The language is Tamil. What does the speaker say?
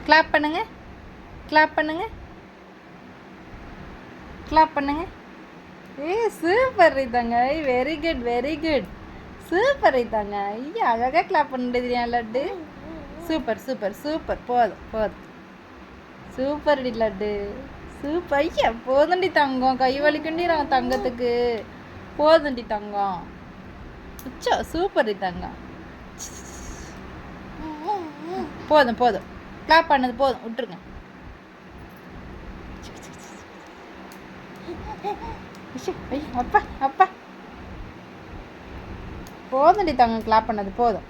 கிளாப் பண்ணுங்க, கிளாப் பண்ணுங்க, கிளாப் பண்ணுங்க. சூப்பர் ரீதாங்க. Very good, very good. Super ரீதாங்க. ஐயா அழகாக கிளாப் பண்ணிடுறியா லட்டு. Super super super. போதும் போதும். சூப்பர் டி லட்டு. சூப்பர். ஐயா போதுண்டி தங்கம். கை வலிக்குண்டிறாங்க தங்கத்துக்கு. போதுண்டி தங்கம். உச்சோ சூப்பர் டி தங்கம். போதும் போதும். கிளாப் பண்ணது போதும், விட்டுருங்க. அப்பா அப்பா போதுண்டி தங்கம். கிளாப் பண்ணது போதும்.